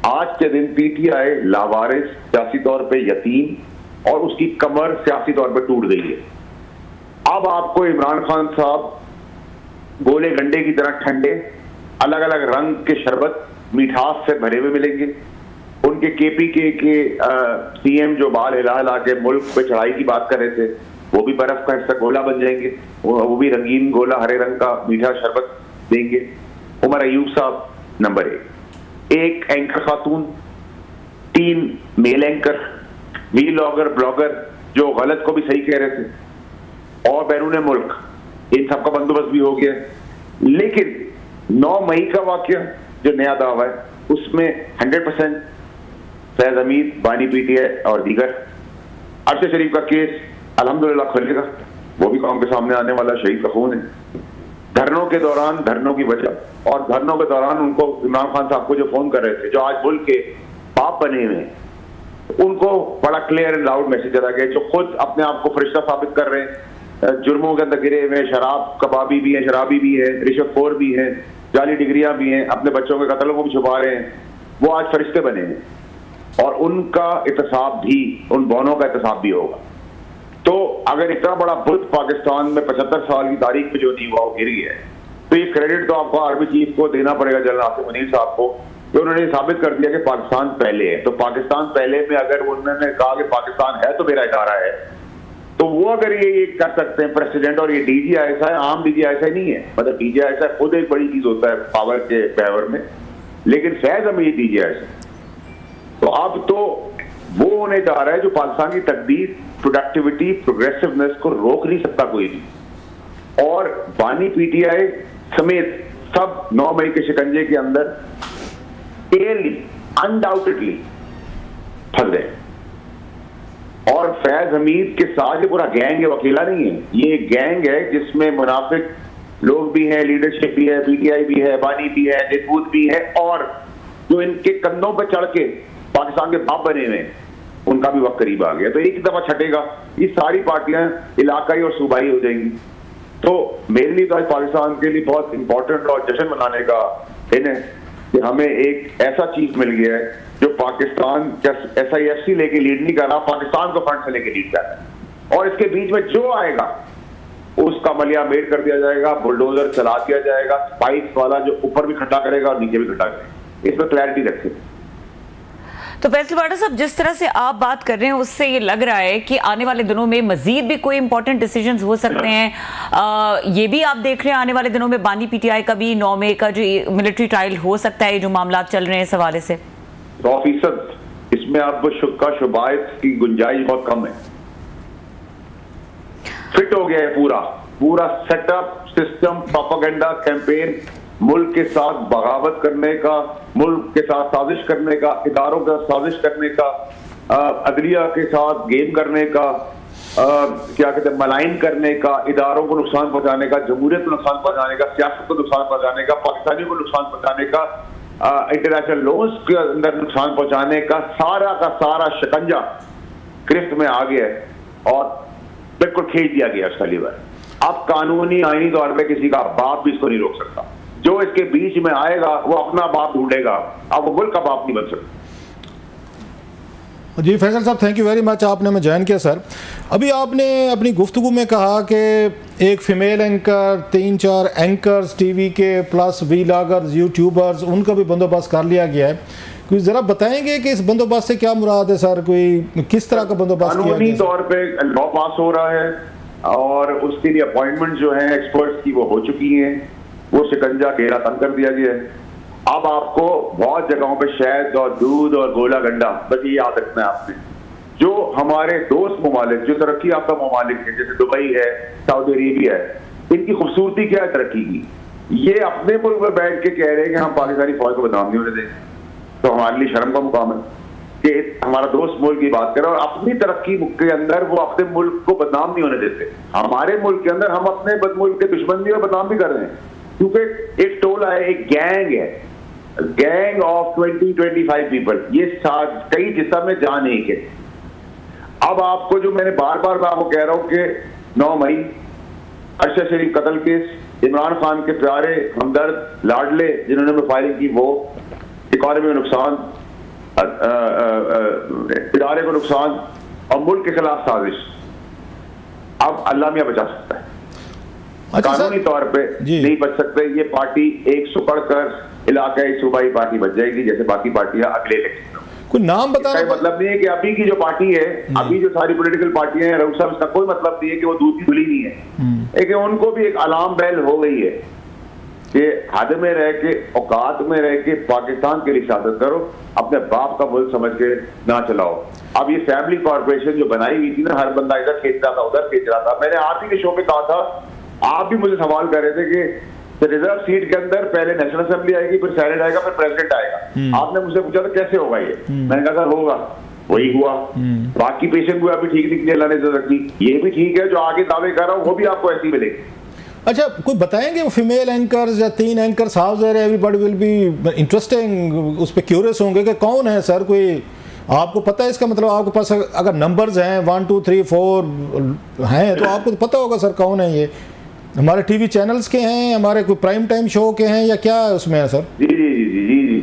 आज के दिन पीटीआई लावारिस, सियासी तौर पे यतीम और उसकी कमर सियासी तौर पे टूट गई है। अब आपको इमरान खान साहब गोले गंडे की तरह ठंडे, अलग अलग रंग के शरबत मिठास से भरे हुए मिलेंगे। उनके केपीके के सीएम जो बाल हिला हिला के मुल्क पे चढ़ाई की बात कर रहे थे, वो भी बर्फ का हिस्सा गोला बन जाएंगे। वो भी रंगीन गोला हरे रंग का मीठा शरबत देंगे। उमर अयूब साहब नंबर 1 एंकर खातून, 3 मेल एंकर, वीलॉगर ब्लॉगर जो गलत को भी सही कह रहे थे, और बैरून मुल्क इन सबका बंदोबस्त भी हो गया। लेकिन 9 मई का वाकया जो नया दावा है उसमें 100% फैज हमीद, बानी पीटीआई और दीगर। अरशद शरीफ का केस अल्हम्दुलिल्लाह खुलेगा, वो भी कौम के सामने आने वाला, शहीद का खून है। धरनों के दौरान धरनों की वजह और धरनों के दौरान उनको इमरान खान साहब को जो फोन कर रहे थे, जो आज मुल्क के बाप बने हुए हैं, उनको बड़ा क्लियर एंड लाउड मैसेज चला गया, जो खुद अपने आप को फरिश्ता साबित कर रहे हैं, जुर्मों के अंदर गिरे हुए, शराब कबाबी भी है, शराबी भी है, रिश्वतखोर भी है, जाली डिग्रियां भी हैं, अपने बच्चों के कत्लों को भी छुपा रहे हैं, वो आज फरिश्ते बने हैं। और उनका एहतसाब भी, उन बौनों का एहतसाब भी होगा। तो अगर इतना बड़ा बुत पाकिस्तान में 75 साल की तारीख में जो नहीं हुआ वो गिर गया है, तो ये क्रेडिट तो आपको आर्मी चीफ को देना पड़ेगा, जनरल आसिम मुनीर साहब को, कि उन्होंने साबित कर दिया कि पाकिस्तान पहले है। तो पाकिस्तान पहले में अगर उन्होंने कहा कि पाकिस्तान है तो मेरा इदारा है, तो वो अगर ये कर सकते हैं प्रेसिडेंट, और ये डीजीआईएसआई आम डीजीआईएसआई नहीं है, मतलब डीजीआईएसआई खुद एक बड़ी चीज होता है पावर के पैवर में, लेकिन फैज हमीद डीजीआईएसआई, तो अब तो वो होने जा रहा है जो पाकिस्तान की तकदीर, प्रोडक्टिविटी, प्रोग्रेसिवनेस को रोक नहीं सकता कोई भी। और बानी पीटीआई समेत सब 9 मई के शिकंजे के अंदर क्लियरली अनडाउटेडली फंस गए। और फैज हमीद के साथ ये पूरा गैंग है, वो अकेला नहीं है, ये गैंग है जिसमें मुनाफिक लोग भी हैं, लीडरशिप भी है, पीटीआई भी है, बानी भी है, नेतूत भी है, और जो इनके कंधों पर चढ़ के पाकिस्तान के बाप बने हुए उनका भी वक्त करीब आ गया। तो एक दफा छटेगा, ये सारी पार्टियां इलाकाई और सूबाई हो जाएंगी। तो मेरे लिए तो आज पाकिस्तान के लिए बहुत इंपॉर्टेंट और जश्न मनाने का दिन है कि हमें एक ऐसा चीफ मिल गया है जो पाकिस्तान SIFC लेके लीड नहीं कर रहा, पाकिस्तान को फ्रंट से लेके लीड कर रहा है। और इसके बीच में जो आएगा उसका मलिया मेड कर दिया जाएगा, बुलडोजर चला दिया जाएगा, स्पाइस वाला जो ऊपर भी खड्डा करेगा और नीचे भी खड्डा करेगा। इसमें क्लैरिटी रखें। तो फैसल वाडा साहब, जिस तरह से आप बात कर रहे हैं उससे ये लग रहा है कि आने वाले दिनों में मजीद भी कोई इंपॉर्टेंट डिसीजंस हो सकते हैं। ये भी आप देख रहे हैं आने वाले दिनों में बानी पीटीआई का भी 9 मई का जो मिलिट्री ट्रायल हो सकता है, जो मामला चल रहे हैं इस हवाले से। 100% इसमें आपको शुक्का शुबायत की गुंजाइश बहुत कम है। फिट हो गया है पूरा सेटअप, सिस्टम, प्रोपेगेंडा कैंपेन, मुल्क के साथ बगावत करने का, मुल्क के साथ साजिश करने का, इदारों का साजिश करने का, अदलिया के साथ गेम करने का, क्या कहते हैं, मलाइन करने का, इदारों को नुकसान पहुंचाने का, जमहूरियत को नुकसान पहुंचाने का, सियासत को नुकसान पहुंचाने का, पाकिस्तानियों को नुकसान पहुंचाने का, इंटरनेशनल लॉज के अंदर नुकसान पहुंचाने का सारा शिकंजा गिरफ्त में आ गया है और बिल्कुल खींच दिया गया उसका लीवर। अब कानूनी आईनी तौर पर किसी का बाप भी इसको नहीं रोक सकता। जो इसके बीच में आएगा वो अपना बाप ढूंढेगा, अब वो मुल्क का बाप नहीं बन सकता। जी फैसल साहब, थैंक यू वेरी मच, आपने हमें ज्वाइन किया। सर, अभी आपने अपनी गुफ्तगू में कहा कि एक फीमेल एंकर, 3-4 एंकर्स टीवी के, प्लस वीलॉगर्स, यूट्यूबर्स, उनका भी बंदोबस्त कर लिया गया है। कोई ज़रा बताएंगे कि इस बंदोबस्त से क्या मुराद है सर? कोई किस तरह का बंदोबस्त किया कानूनी तौर पर लॉ पास हो रहा है और उसके लिए अपॉइंटमेंट जो है एक्सपर्ट्स की वो हो चुकी हैं, वो शिकंजा घेरा तंग कर दिया गया है। अब आपको बहुत जगहों पे शहद और दूध और गोला गंडा, बस ये याद रखना है आपने, जो हमारे दोस्त ममालिक, जो तरक्की याफ्ता ममालिक है, जैसे दुबई है, सऊदी अरेबिया है, इनकी खूबसूरती क्या है तरक्की की, ये अपने मुल्क में बैठ के कह रहे हैं कि हम पाकिस्तानी फौज को बदनाम नहीं होने देंगे। तो हमारे लिए शर्म का मुकाम है कि हमारा दोस्त मुल्क की बात करें और अपनी तरक्की के अंदर वो अपने मुल्क को बदनाम नहीं होने देते। हमारे मुल्क के अंदर हम अपने मुल्क के दुश्मन भी और बदनाम भी कर रहे हैं, क्योंकि एक टोला है, एक गैंग है, गैंग ऑफ 20-25 पीपल, ये कई जिस्म में जान एक है। अब आपको जो मैंने बार बार मैं आपको कह रहा हूं कि 9 मई अरशद शरीफ कत्ल केस, इमरान खान के प्यारे हमदर्द लाडले जिन्होंने फायरिंग की, वो इकॉनमी में नुकसान, इदारे को नुकसान और मुल्क के खिलाफ साजिश, अब अल्लाह मियां बचा सकता है। अच्छा, कानूनी तौर पे नहीं बच सकते। ये पार्टी 100 बढ़कर इलाकाई सूबाई पार्टी बच जाएगी जैसे बाकी पार्टियां अगले इलेक्शन। कोई नाम बताना मतलब नहीं है कि अभी की जो पार्टी है, अभी जो सारी पॉलिटिकल पार्टियां हैं, रऊफ साहब, इसका कोई मतलब नहीं है कि वो दूध की धुली नहीं है, लेकिन उनको भी एक अलार्म बेल हो गई है कि हद में रह के, औकात में रह के पाकिस्तान के लिए सियासत करो, अपने बाप का मुल्क समझ के ना चलाओ। अब ये फैमिली कॉर्पोरेशन जो बनाई हुई थी ना, हर बंदा इधर खींच रहा था, उधर खींच रहा था। मैंने आप ही के शो में कहा था, आप भी मुझे सवाल कर रहे थे कि रिजर्व सीट के अंदर पहले नेशनल असेंबली आएगी, फिर सेनेट आएगा, फिर प्रेसिडेंट आएगा। आपने मुझसे पूछा था कैसे होगा ये, मैंने कहा सर होगा, वही हुआ। बाकी पेशेंट हुआ अभी ठीक निकले, अल्लाह ने इज्जत रखी। ये भी ठीक है, जो आगे दावे कर रहा हूँ वो भी आपको ऐसी मिलेगी। अच्छा, कोई बताएंगे वो फीमेल एंकर्स या 3 एंकर्स हाउस है, एवरीबॉडी विल बी इंटरेस्टिंग, उस पर क्यूरियस होंगे कि कौन है सर, कोई आपको पता है इसका मतलब? आपके पास अगर नंबर्स हैं 1 2 3 4 हैं तो आपको तो पता होगा सर कौन है ये। हमारे टीवी चैनल्स के हैं, हमारे कोई प्राइम टाइम शो के हैं, या क्या उसमें है सर? जी जी जी जी जी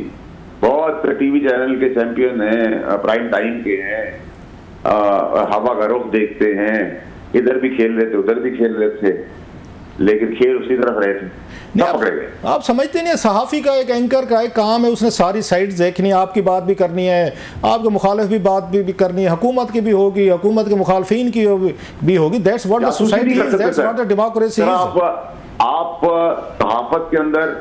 बहुत टीवी चैनल के चैंपियन हैं, प्राइम टाइम के हैं, हवा का रुख देखते हैं, इधर भी खेल रहे थे उधर भी खेल रहे थे, लेकिन खेल उसी तरफ रहे थे। आप समझते नहीं, सहाफ़ी का एक एंकर का एक काम है, उसने सारी साइड्स देखनी है, आपकी बात भी करनी है, आपके मुखालिफ भी बात भी करनी है, हुकूमत की भी होगी, हुकूमत के मुखालफिन की भी होगी। That's what the society is, that's what the democracy is. आप सहाफत के अंदर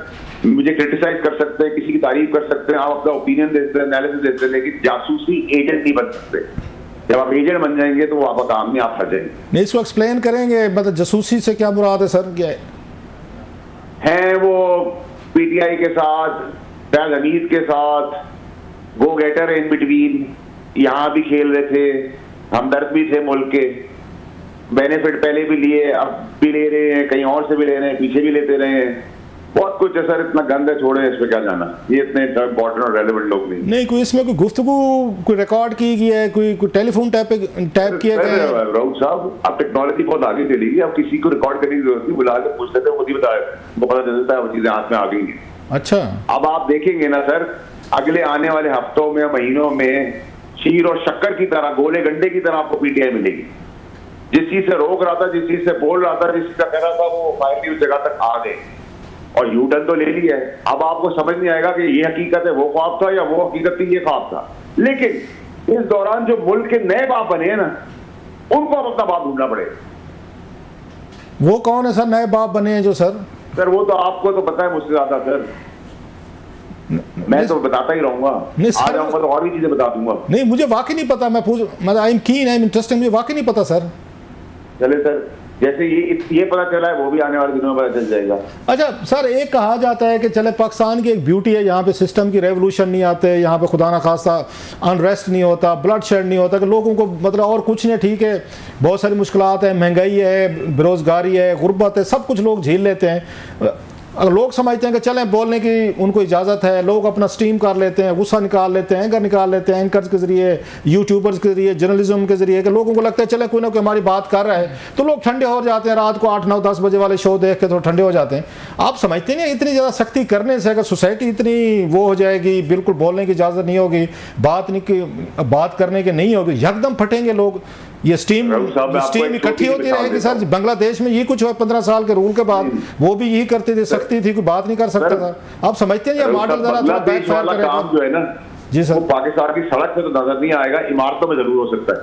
मुझे क्रिटिसाइज कर सकते हैं, किसी की तारीफ कर सकते हैं, आप अपना ओपिनियन देते हैं, एनालिसिस देते हैं, लेकिन जासूसी एजेंट नहीं बन सकते। जब आप एजेंट बन जाएंगे तो वो आपका काम नहीं, आप फंस जाएंगे। नहीं, इसको एक्सप्लेन करेंगे, मतलब जासूसी से क्या मुराद है सर? क्या है वो पीटीआई के साथ, फैज हमीद के साथ, गो गेटर इन बिटवीन, यहाँ भी खेल रहे थे, हमदर्द भी थे मुल्क के, बेनिफिट पहले भी लिए, अब भी ले रहे हैं, कहीं और से भी ले रहे हैं, पीछे भी लेते रहे हैं, बहुत कुछ है सर। इतना गंद है, छोड़े, इस पे क्या जाना, ये इतने इम्पोर्टेंट और रेलेवेंट लोग नहीं। कोई इसमें कोई गुफ्तगू कोई रिकॉर्ड की गई है, कोई टेलीफोन टैप किया गया है? राउत साहब, अब टेक्नोलॉजी बहुत आगे चली गई, अब किसी को रिकॉर्ड करने की जरूरत नहीं, बुला के पूछ लेते हैं, खुद ही बताया, वो पता चल जाता है, वो चीजें हाथ में आ गई हैं। अच्छा, अब आप देखेंगे ना सर, अगले आने वाले हफ्तों में, महीनों में शीर और शक्कर की तरह, गोले गंडे की तरह आपको पीटीआई मिलेगी। जिस चीज से रोक रहा था, जिस चीज से बोल रहा था, जिस चीज का कह रहा था, वो फाइनली उस जगह तक आ गए और यू टर्न तो ले लिया है। अब आपको समझ नहीं आएगा कि ये हकीकत है, वो ख्वाब था, या वो हकीकत थी, ये ख्वाब था। लेकिन इस दौरान जो मुल्क के नए बाप बने हैं ना, उनको अब अपना बाप ढूंढना पड़ेगा। वो कौन है सर नए बाप बने हैं जो? सर वो तो आपको तो पता है मुझसे ज्यादा सर, मैं तो बताता ही रहूंगा, आ जाऊंगा तो और भी चीजें बता दूंगा। नहीं, मुझे वाकई नहीं पता, मैं आई एम कीन, आई एम इंटरेस्टेड, मुझे वाकई नहीं पता सर। चले सर, जैसे ये पता चला है, वो भी आने वाले दिनों में पता चल जाएगा। अच्छा सर, एक कहा जाता है कि चले पाकिस्तान की एक ब्यूटी है, यहाँ पे सिस्टम की रेवोल्यूशन नहीं आते, यहाँ पे खुदा ना खास्ता अनरेस्ट नहीं होता, ब्लड शेड नहीं होता, कि लोगों को मतलब और कुछ नहीं, ठीक है बहुत सारी मुश्किलात है, महंगाई है, बेरोजगारी है, गुर्बत है, सब कुछ लोग झेल लेते हैं। अगर लोग समझते हैं कि चलें बोलने की उनको इजाज़त है, लोग अपना स्टीम कर लेते हैं, गुस्सा निकाल लेते हैं, एंगर निकाल लेते हैं, एंकर्स के ज़रिए, यूट्यूबर्स के ज़रिए, जर्नलिज्म के ज़रिए, कि लोगों को लगता है चले कोई ना कोई हमारी बात कर रहा है, तो लोग ठंडे हो जाते हैं, रात को 8 9 10 बजे वाले शो देख के तो ठंडे हो जाते हैं। आप समझते नहीं इतनी ज़्यादा सख्ती करने से अगर सोसाइटी इतनी वो हो जाएगी, बिल्कुल बोलने की इजाज़त नहीं होगी, बात करने की नहीं होगी, यकदम फटेंगे लोग, ये स्टीम इकट्ठी होती रहेगी सर। बांग्लादेश में ये कुछ हुआ 15 साल के रूल के बाद, वो भी यही करते थे, सख्ती थी, कोई बात नहीं कर सकता था। आप समझते हैं ये मॉडल जरा बैकफायर करेगा जो है ना जी सर, वो पाकिस्तान की सड़क पे तो नजर नहीं आएगा, इमारतों में जरूर हो सकता है।